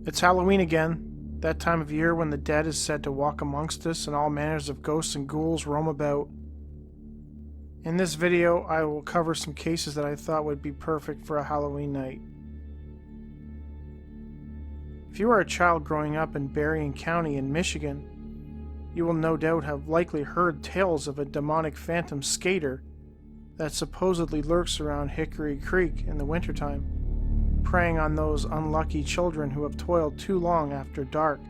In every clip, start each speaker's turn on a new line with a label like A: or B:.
A: It's Halloween again, that time of year when the dead is said to walk amongst us and all manners of ghosts and ghouls roam about. In this video, I will cover some cases that I thought would be perfect for a Halloween night. If you are a child growing up in Berrien County in Michigan, you will no doubt have likely heard tales of a demonic phantom skater that supposedly lurks around Hickory Creek in the wintertime, preying on those unlucky children who have toiled too long after dark.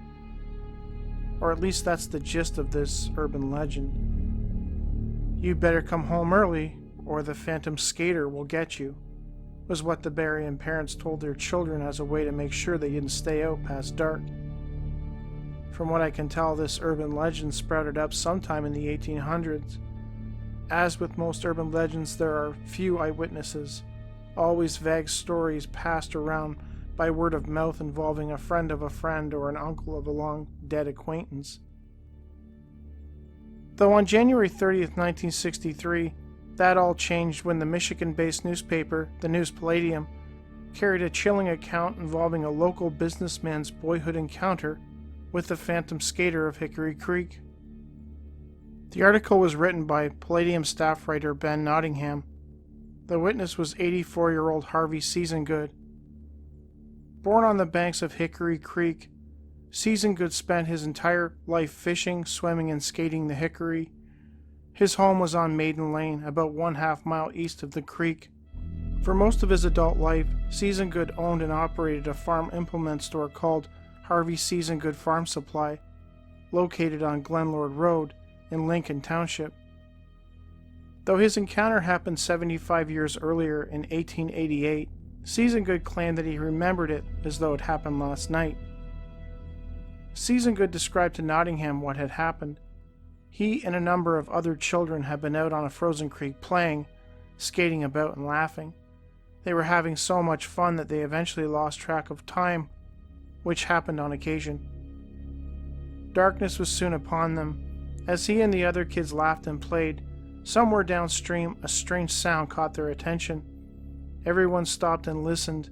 A: Or at least that's the gist of this urban legend. "You better come home early, or the phantom skater will get you," was what the Berrien parents told their children as a way to make sure they didn't stay out past dark. From what I can tell, this urban legend sprouted up sometime in the 1800s. As with most urban legends, there are few eyewitnesses, always vague stories passed around by word of mouth involving a friend of a friend or an uncle of a long-dead acquaintance. Though on January 30th, 1963, that all changed when the Michigan-based newspaper, the Herald-Palladium, carried a chilling account involving a local businessman's boyhood encounter with the phantom skater of Hickory Creek. The article was written by Palladium staff writer Ben Nottingham. The witness was 84-year-old Harvey Seasongood. Born on the banks of Hickory Creek, Seasongood spent his entire life fishing, swimming, and skating the Hickory. His home was on Maiden Lane, about 1/2 mile east of the creek. For most of his adult life, Seasongood owned and operated a farm implement store called Harvey Seasongood Farm Supply, located on Glenlord Road in Lincoln Township. Though his encounter happened 75 years earlier in 1888, Seasongood claimed that he remembered it as though it happened last night. Seasongood described to Nottingham what had happened. He and a number of other children had been out on a frozen creek playing, skating about and laughing. They were having so much fun that they eventually lost track of time, which happened on occasion. Darkness was soon upon them. As he and the other kids laughed and played, somewhere downstream a strange sound caught their attention. Everyone stopped and listened.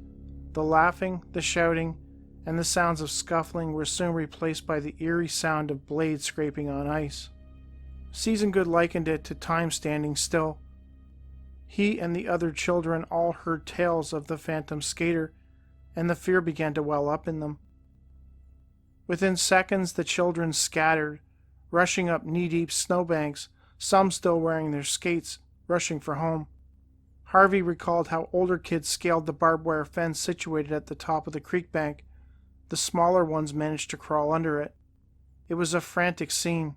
A: The laughing, the shouting, and the sounds of scuffling were soon replaced by the eerie sound of blades scraping on ice. Seasongood likened it to time standing still. He and the other children all heard tales of the phantom skater, and the fear began to well up in them. Within seconds, the children scattered, rushing up knee-deep snowbanks, some still wearing their skates, rushing for home. Harvey recalled how older kids scaled the barbed wire fence situated at the top of the creek bank. The smaller ones managed to crawl under it. It was a frantic scene.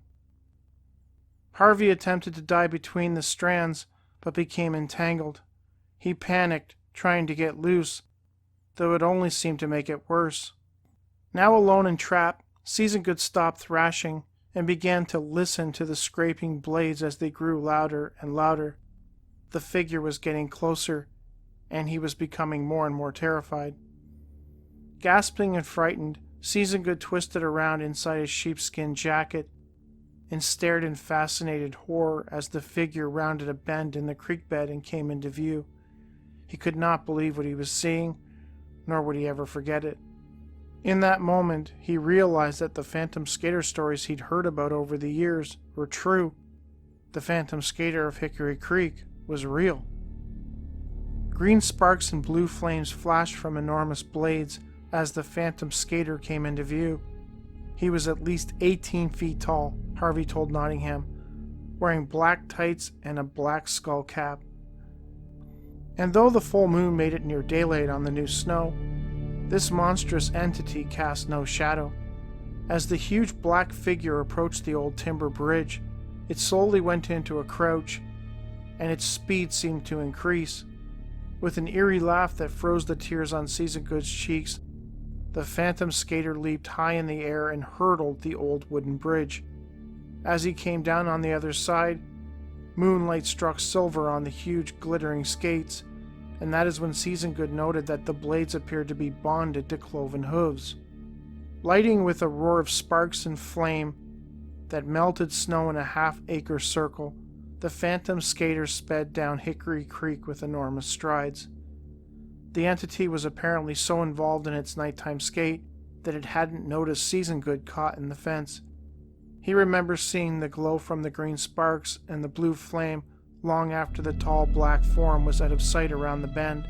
A: Harvey attempted to dive between the strands, but became entangled. He panicked, trying to get loose, though it only seemed to make it worse. Now alone and trapped, Seasongood stopped thrashing and began to listen to the scraping blades as they grew louder and louder. The figure was getting closer, and he was becoming more and more terrified. Gasping and frightened, Seasongood twisted around inside his sheepskin jacket and stared in fascinated horror as the figure rounded a bend in the creek bed and came into view. He could not believe what he was seeing, nor would he ever forget it. In that moment, he realized that the phantom skater stories he'd heard about over the years were true. The phantom skater of Hickory Creek was real. Green sparks and blue flames flashed from enormous blades as the phantom skater came into view. He was at least 18 feet tall, Harvey told Nottingham, wearing black tights and a black skull cap. And though the full moon made it near daylight on the new snow, this monstrous entity cast no shadow. As the huge black figure approached the old timber bridge, it slowly went into a crouch, and its speed seemed to increase. With an eerie laugh that froze the tears on Seasongood's cheeks, the phantom skater leaped high in the air and hurdled the old wooden bridge. As he came down on the other side, moonlight struck silver on the huge glittering skates, and that is when Seasongood noted that the blades appeared to be bonded to cloven hooves. Lighting with a roar of sparks and flame that melted snow in a half-acre circle, the phantom skater sped down Hickory Creek with enormous strides. The entity was apparently so involved in its nighttime skate that it hadn't noticed Season Good caught in the fence. He remembers seeing the glow from the green sparks and the blue flame long after the tall black form was out of sight around the bend,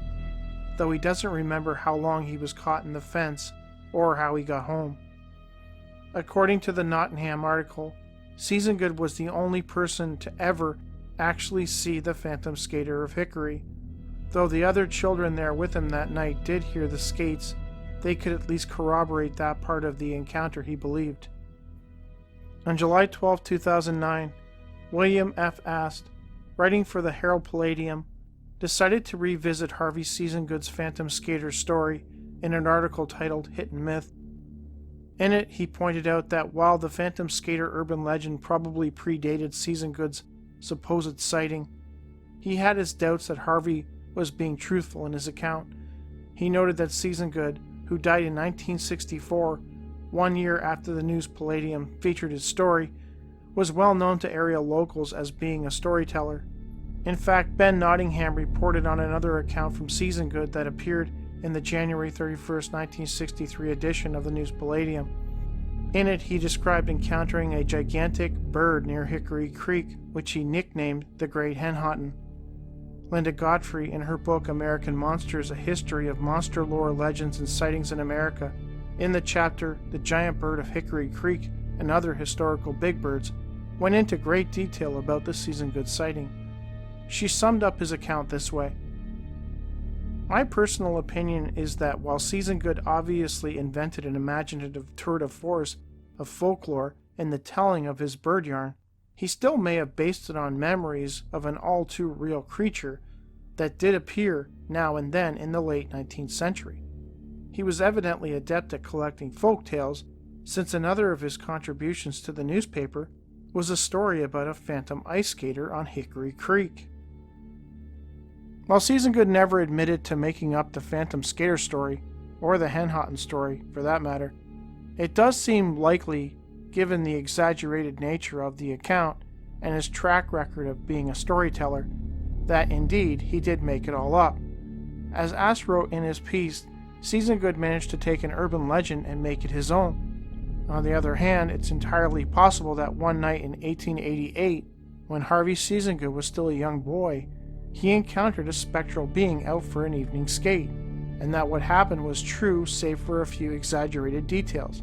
A: though he doesn't remember how long he was caught in the fence or how he got home. According to the Nottingham article, Season Good was the only person to ever actually see the Phantom Skater of Hickory. Though the other children there with him that night did hear the skates, they could at least corroborate that part of the encounter he believed. On July 12, 2009, William F. Ast, writing for the Herald-Palladium, decided to revisit Harvey Season Good's Phantom Skater story in an article titled Hit and Myth. In it, he pointed out that while the Phantom Skater urban legend probably predated Season Good's supposed sighting, he had his doubts that Harvey was being truthful in his account. He noted that Season Good, who died in 1964, 1 year after the News Palladium featured his story, was well known to area locals as being a storyteller. In fact, Ben Nottingham reported on another account from Season Good that appeared in the January 31, 1963 edition of the News Palladium. In it, he described encountering a gigantic bird near Hickory Creek, which he nicknamed the Great Henhoten. Linda Godfrey, in her book American Monsters, A History of Monster Lore, Legends, and Sightings in America, in the chapter The Giant Bird of Hickory Creek and Other Historical Big Birds, went into great detail about the Season Good sighting. She summed up his account this way: "My personal opinion is that while Season Good obviously invented an imaginative tour de force of folklore in the telling of his bird yarn, he still may have based it on memories of an all-too-real creature that did appear now and then in the late 19th century. He was evidently adept at collecting folk tales, since another of his contributions to the newspaper was a story about a phantom ice skater on Hickory Creek." While Season Good never admitted to making up the Phantom Skater story, or the Henhoten story for that matter, it does seem likely, given the exaggerated nature of the account and his track record of being a storyteller, that indeed he did make it all up. As Ast wrote in his piece, Season Good managed to take an urban legend and make it his own. On the other hand, it's entirely possible that one night in 1888, when Harvey Season Good was still a young boy, he encountered a spectral being out for an evening skate, and that what happened was true save for a few exaggerated details.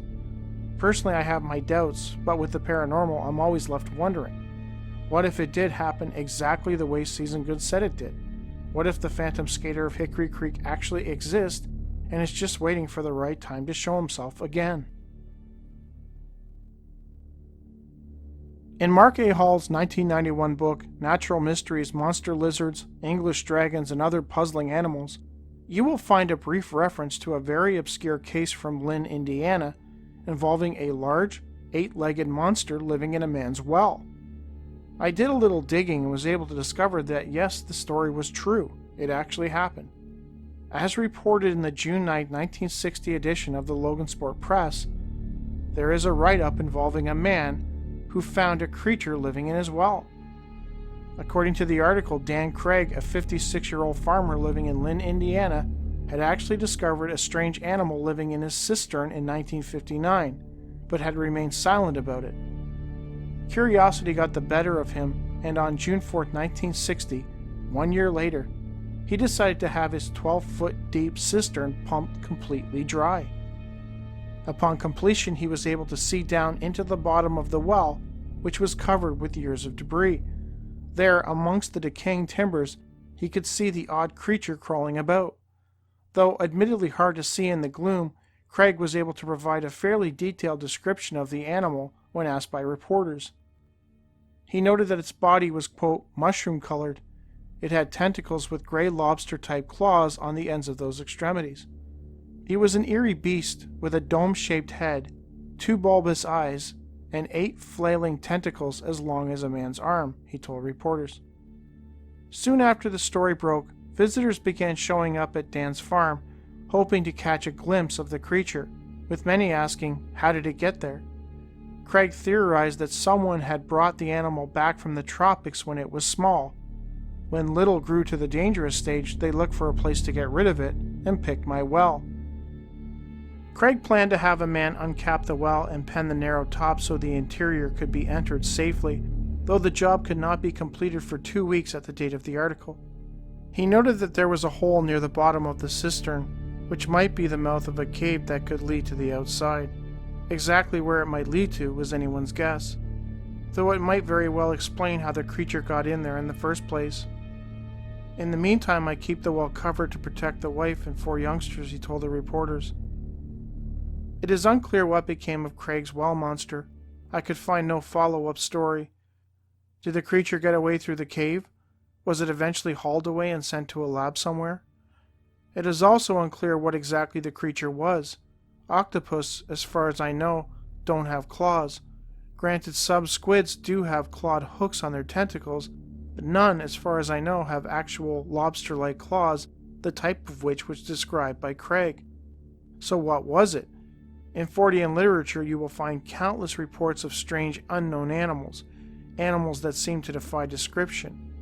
A: Personally, I have my doubts, but with the paranormal, I'm always left wondering. What if it did happen exactly the way Season Good said it did? What if the Phantom Skater of Hickory Creek actually exists and is just waiting for the right time to show himself again? In Mark A. Hall's 1991 book, Natural Mysteries, Monster Lizards, English Dragons, and Other Puzzling Animals, you will find a brief reference to a very obscure case from Lynn, Indiana, involving a large, 8-legged monster living in a man's well. I did a little digging and was able to discover that yes, the story was true. It actually happened. As reported in the June 9, 1960 edition of the Logansport Press, there is a write-up involving a man who found a creature living in his well. According to the article, Dan Craig, a 56-year-old farmer living in Lynn, Indiana, had actually discovered a strange animal living in his cistern in 1959, but had remained silent about it. Curiosity got the better of him, and on June 4, 1960, 1 year later, he decided to have his 12-foot deep cistern pumped completely dry. Upon completion, he was able to see down into the bottom of the well, which was covered with years of debris. There, amongst the decaying timbers, he could see the odd creature crawling about. Though admittedly hard to see in the gloom, Craig was able to provide a fairly detailed description of the animal when asked by reporters. He noted that its body was, quote, mushroom-colored. It had tentacles with gray lobster-type claws on the ends of those extremities. He was an eerie beast with a dome-shaped head, 2 bulbous eyes, and 8 flailing tentacles as long as a man's arm, he told reporters. Soon after the story broke, visitors began showing up at Dan's farm, hoping to catch a glimpse of the creature, with many asking, how did it get there? Craig theorized that someone had brought the animal back from the tropics when it was small. When little grew to the dangerous stage, they looked for a place to get rid of it and picked my well. Craig planned to have a man uncap the well and pen the narrow top so the interior could be entered safely, though the job could not be completed for 2 weeks at the date of the article. He noted that there was a hole near the bottom of the cistern, which might be the mouth of a cave that could lead to the outside. Exactly where it might lead to was anyone's guess, though it might very well explain how the creature got in there in the first place. In the meantime, I keep the well covered to protect the wife and 4 youngsters, he told the reporters. It is unclear what became of Craig's well monster. I could find no follow-up story. Did the creature get away through the cave? Was it eventually hauled away and sent to a lab somewhere? It is also unclear what exactly the creature was. Octopus, as far as I know, don't have claws. Granted, some squids do have clawed hooks on their tentacles, but none, as far as I know, have actual lobster-like claws, the type of which was described by Craig. So what was it? In Fortean literature, you will find countless reports of strange unknown animals, animals that seem to defy description,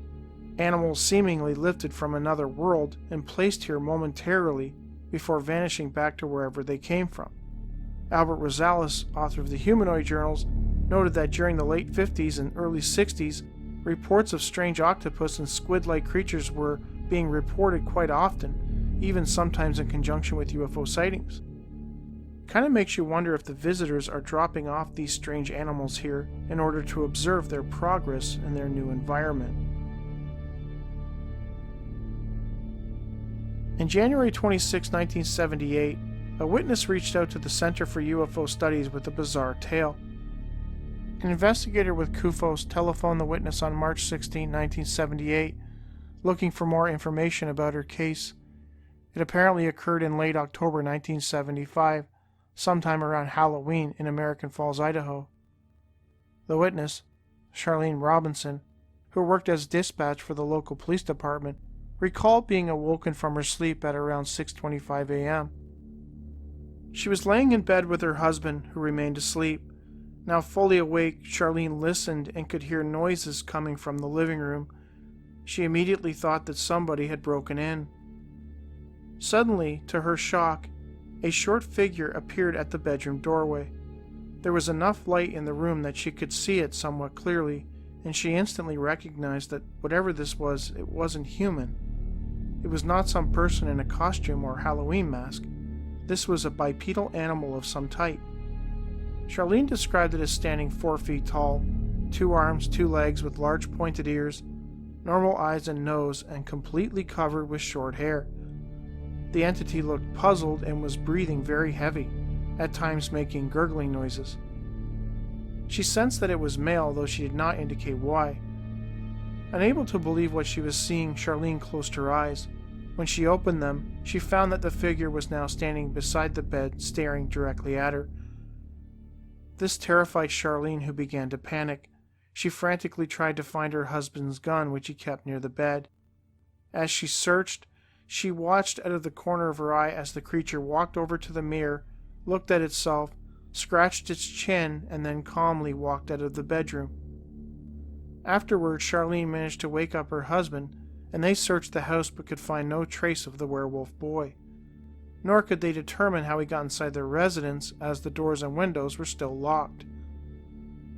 A: animals seemingly lifted from another world and placed here momentarily before vanishing back to wherever they came from. Albert Rosales, author of the Humanoid Journals, noted that during the late 50s and early 60s, reports of strange octopus and squid-like creatures were being reported quite often, even sometimes in conjunction with UFO sightings. Kind of makes you wonder if the visitors are dropping off these strange animals here in order to observe their progress in their new environment. In January 26, 1978, a witness reached out to the Center for UFO Studies with a bizarre tale. An investigator with CUFOS telephoned the witness on March 16, 1978, looking for more information about her case. It apparently occurred in late October 1975, sometime around Halloween in American Falls, Idaho. The witness, Charlene Robinson, who worked as dispatch for the local police department, recalled being awoken from her sleep at around 6:25 a.m. She was laying in bed with her husband, who remained asleep. Now fully awake, Charlene listened and could hear noises coming from the living room. She immediately thought that somebody had broken in. Suddenly, to her shock, a short figure appeared at the bedroom doorway. There was enough light in the room that she could see it somewhat clearly, and she instantly recognized that whatever this was, it wasn't human. It was not some person in a costume or Halloween mask. This was a bipedal animal of some type. Charlene described it as standing 4 feet tall, 2 arms, 2 legs with large pointed ears, normal eyes and nose, and completely covered with short hair. The entity looked puzzled and was breathing very heavy, at times making gurgling noises. She sensed that it was male, though she did not indicate why. Unable to believe what she was seeing, Charlene closed her eyes. When she opened them, she found that the figure was now standing beside the bed, staring directly at her. This terrified Charlene, who began to panic. She frantically tried to find her husband's gun, which he kept near the bed. As she searched, she watched out of the corner of her eye as the creature walked over to the mirror, looked at itself, scratched its chin, and then calmly walked out of the bedroom. Afterwards, Charlene managed to wake up her husband, and they searched the house but could find no trace of the werewolf boy. Nor could they determine how he got inside their residence, as the doors and windows were still locked.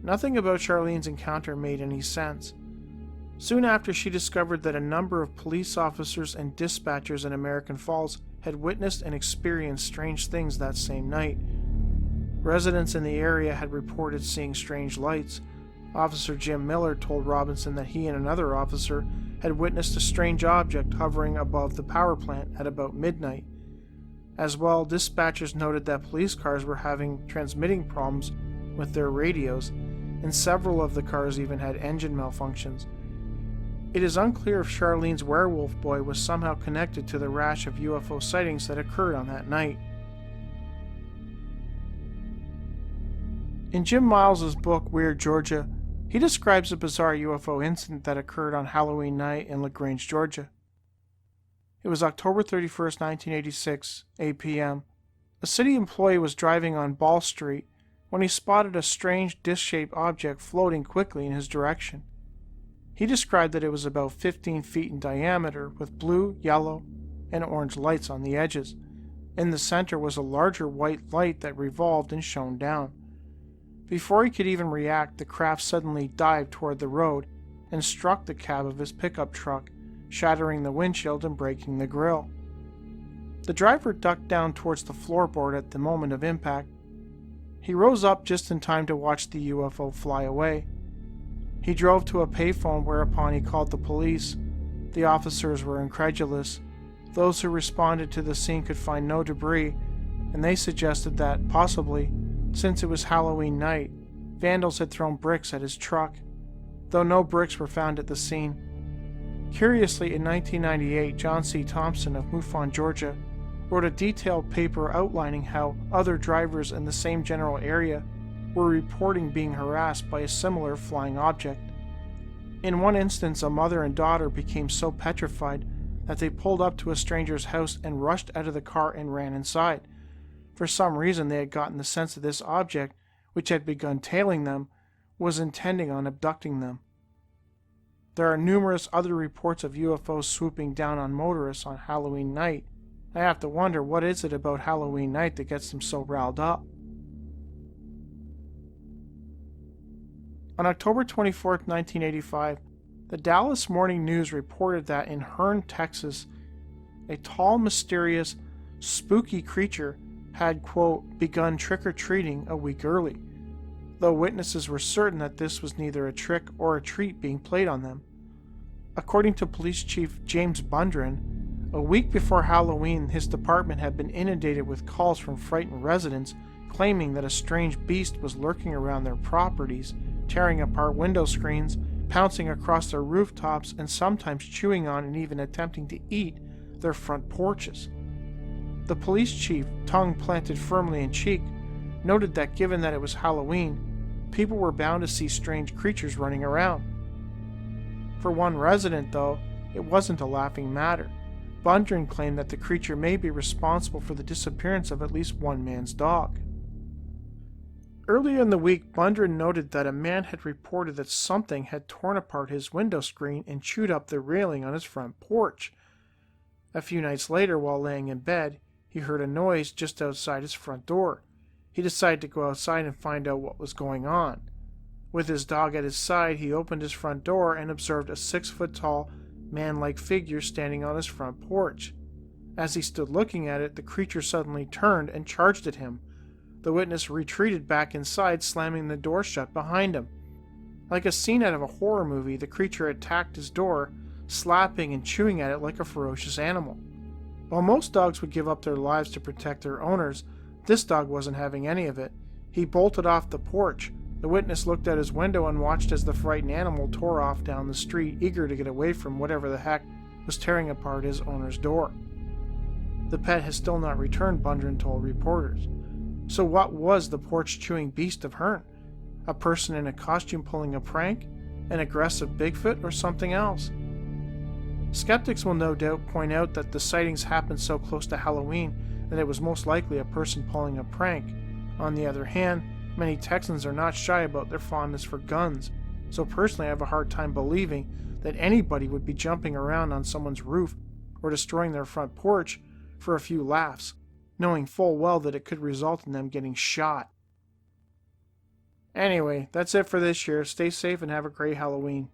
A: Nothing about Charlene's encounter made any sense. Soon after, she discovered that a number of police officers and dispatchers in American Falls had witnessed and experienced strange things that same night. Residents in the area had reported seeing strange lights. Officer Jim Miller told Robinson that he and another officer had witnessed a strange object hovering above the power plant at about midnight. As well, dispatchers noted that police cars were having transmitting problems with their radios, and several of the cars even had engine malfunctions. It is unclear if Charlene's werewolf boy was somehow connected to the rash of UFO sightings that occurred on that night. In Jim Miles's book, Weird Georgia, he describes a bizarre UFO incident that occurred on Halloween night in LaGrange, Georgia. It was October 31st, 1986, 8 p.m. A city employee was driving on Ball Street when he spotted a strange disc-shaped object floating quickly in his direction. He described that it was about 15 feet in diameter with blue, yellow, and orange lights on the edges. In the center was a larger white light that revolved and shone down. Before he could even react, the craft suddenly dived toward the road and struck the cab of his pickup truck, shattering the windshield and breaking the grille. The driver ducked down towards the floorboard at the moment of impact. He rose up just in time to watch the UFO fly away. He drove to a payphone, whereupon he called the police. The officers were incredulous. Those who responded to the scene could find no debris, and they suggested that, possibly, since it was Halloween night, vandals had thrown bricks at his truck, though no bricks were found at the scene. Curiously, in 1998, John C. Thompson of MUFON, Georgia, wrote a detailed paper outlining how other drivers in the same general area were reporting being harassed by a similar flying object. In one instance, a mother and daughter became so petrified that they pulled up to a stranger's house and rushed out of the car and ran inside. For some reason, they had gotten the sense that this object, which had begun tailing them, was intending on abducting them. There are numerous other reports of UFOs swooping down on motorists on Halloween night. I have to wonder, what is it about Halloween night that gets them so riled up? On October 24, 1985, the Dallas Morning News reported that in Hearne, Texas, a tall, mysterious, spooky creature had, quote, begun trick-or-treating a week early, though witnesses were certain that this was neither a trick or a treat being played on them. According to Police Chief James Bundren, a week before Halloween, his department had been inundated with calls from frightened residents claiming that a strange beast was lurking around their properties, tearing apart window screens, pouncing across their rooftops, and sometimes chewing on and even attempting to eat their front porches. The police chief, tongue planted firmly in cheek, noted that given that it was Halloween, people were bound to see strange creatures running around. For one resident, though, it wasn't a laughing matter. Bundren claimed that the creature may be responsible for the disappearance of at least one man's dog. Earlier in the week, Bundren noted that a man had reported that something had torn apart his window screen and chewed up the railing on his front porch. A few nights later, while laying in bed, he heard a noise just outside his front door. He decided to go outside and find out what was going on. With his dog at his side, he opened his front door and observed a 6-foot-tall, man-like figure standing on his front porch. As he stood looking at it, the creature suddenly turned and charged at him. The witness retreated back inside, slamming the door shut behind him. Like a scene out of a horror movie, the creature attacked his door, slapping and chewing at it like a ferocious animal. While most dogs would give up their lives to protect their owners, this dog wasn't having any of it. He bolted off the porch. The witness looked out his window and watched as the frightened animal tore off down the street, eager to get away from whatever the heck was tearing apart his owner's door. The pet has still not returned, Bundren told reporters. So what was the porch-chewing beast of Hearne? A person in a costume pulling a prank? An aggressive Bigfoot, or something else? Skeptics will no doubt point out that the sightings happened so close to Halloween that it was most likely a person pulling a prank. On the other hand, many Texans are not shy about their fondness for guns, so personally I have a hard time believing that anybody would be jumping around on someone's roof or destroying their front porch for a few laughs, knowing full well that it could result in them getting shot. Anyway, that's it for this year. Stay safe and have a great Halloween.